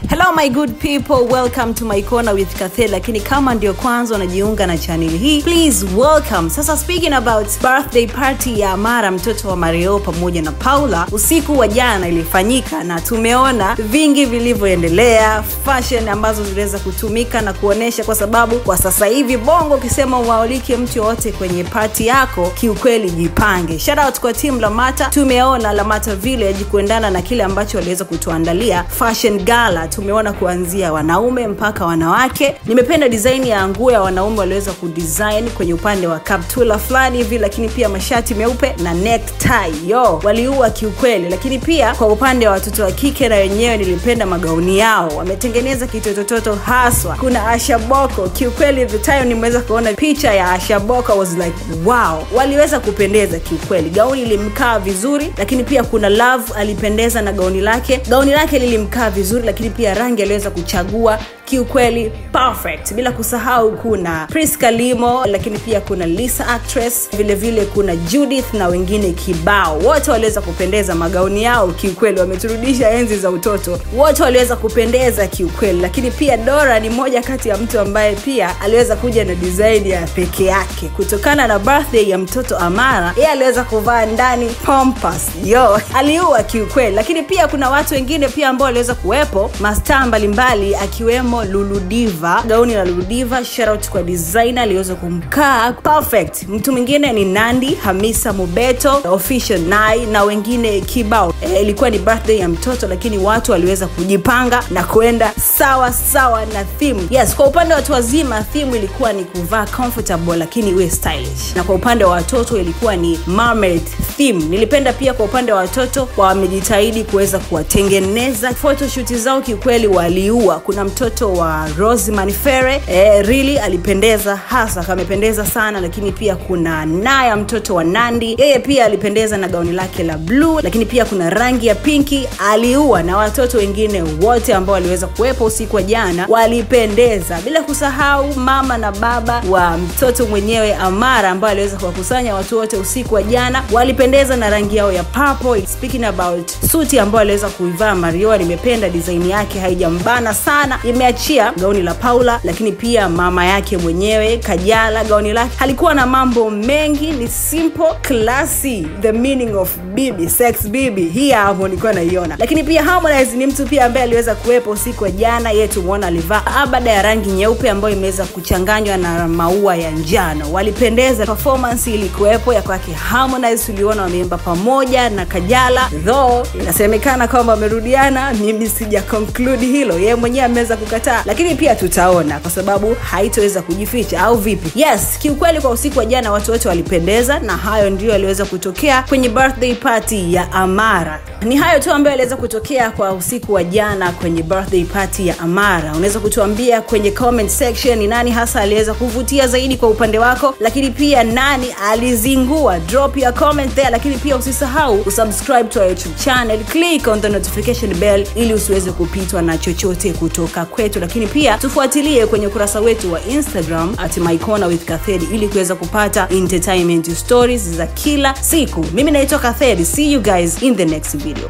Hello my good people, welcome to my corner with Kathe. Lakini kama ndio kwanza unajiunga na channel hii, please welcome. Sasa speaking about birthday party ya Amara, mtoto wa Mario pamoja na Paula, usiku wa jana ilifanyika na tumeona vingi vilivyoendelea, fashion ambazo ziliweza kutumika na kuonesha, kwa sababu kwa sasa hivi Bongo ukisema uwaalike mtu yote kwenye party yako, kiukweli jipange. Shout out kwa team Lamata. Tumeona Lamata Village kuendana na kile ambacho waliweza kutuandalia fashion gala. Tumeona kuanzia wanaume mpaka wanawake. Nimependa design ya nguo ya wanaume waliweza kudesign kwenye upande wa kaptula fulani hivi, lakini pia mashati meupe na necktie. Waliua kiukweli. Lakini pia kwa upande wa watoto wa kike na wenyewe nilipenda magauni yao. Wametengeneza kitototo haswa. Kuna Asha Boko. Kiukweli the time nimeweza kuona picha ya Asha Boko, was like wow. Waliweza kupendeza kiukweli. Gauni lilimkaa vizuri, lakini pia kuna Love alipendeza na gauni lake. Gauni lake lilimkaa vizuri, lakini pia rangi aliweza kuchagua kiukweli perfect. Bila kusahau kuna Priska Limo, lakini pia kuna Lisa actress, vile vile kuna Judith na wengine kibao. Wote waliweza kupendeza, magauni yao kiukweli wameturudisha enzi za utoto. Wote waliweza kupendeza kiukweli. Lakini pia Dora ni moja kati ya mtu ambaye pia aliweza kuja na design ya peke yake kutokana na birthday ya mtoto Amara. Yeye aliweza kuvaa ndani pompas. Aliua kiukweli. Lakini pia kuna watu wengine pia ambao waliweza kuwepo, mastaa mbalimbali akiwemo Lulu Diva. Gauni la Lulu Diva, shout out kwa designer, aliweza kumkaa perfect. Mtu mwingine ni Nandi, Hamisa Mobeto, Official Nai na wengine kibao. Ilikuwa ni birthday ya mtoto, lakini watu waliweza kujipanga na kuenda sawa sawa na theme. Yes, kwa upande wa watu wazima theme ilikuwa ni kuvaa comfortable lakini we stylish. Na kwa upande wa watoto ilikuwa ni mermaid theme. Nilipenda pia kwa upande wa watoto wamejitahidi kuweza kuwatengeneza photoshoot zao, kiukweli waliua. Kuna mtoto wa Rose Manifere, really alipendeza hasa, kamependeza sana. Lakini pia kuna Naya, mtoto wa Nandi, yeye pia alipendeza na gauni lake la blue. Lakini pia kuna rangi ya pinki, aliua. Na watoto wengine wote ambao waliweza kuwepo usiku wa jana walipendeza. Bila kusahau mama na baba wa mtoto mwenyewe Amara, ambao aliweza kuwakusanya watu wote usiku wa jana, walipendeza na rangi yao ya purple. Speaking about suti ambao aliweza kuivaa Mario, nimependa design yake, haijambana sana, imeachia gauni la Paula. Lakini pia mama yake mwenyewe Kajala, gauni lake halikuwa na mambo mengi, ni simple, classy, the meaning of bibi, sex bibi. Hii hapo nilikuwa naiona. Lakini pia Harmonize ni mtu pia ambaye aliweza kuwepo usiku wa jana. Yeye tumeona alivaa abada ya rangi nyeupe ambayo imeweza kuchanganywa na maua ya njano. Walipendeza. Performance ilikuwepo ya kwake Harmonize, tuliona wameimba pamoja na Kajala, though inasemekana kwamba wamerudiana. Mimi sija conclude hilo, yeye mwenyewe ameweza kukataa, lakini pia tutaona kwa sababu haitoweza kujificha, au vipi? Yes, kiukweli kwa usiku wa jana watu wote walipendeza, na hayo ndio yaliweza kutokea kwenye birthday party ya Amara. Ni hayo tu ambayo yaliweza kutokea kwa usiku wa jana kwenye birthday party ya Amara. Unaweza kutuambia kwenye comment section ni nani hasa aliweza kuvutia zaidi kwa upande wako, lakini pia nani alizingua. Drop your comment there. Lakini pia usisahau usubscribe to our YouTube channel, click on the notification bell ili usiweze kupitwa na chochote kutoka kwetu. Lakini pia tufuatilie kwenye ukurasa wetu wa Instagram @mycornerwithkathe ili kuweza kupata entertainment stories za kila siku. Mimi naitwa Kathe. See you guys in the next video.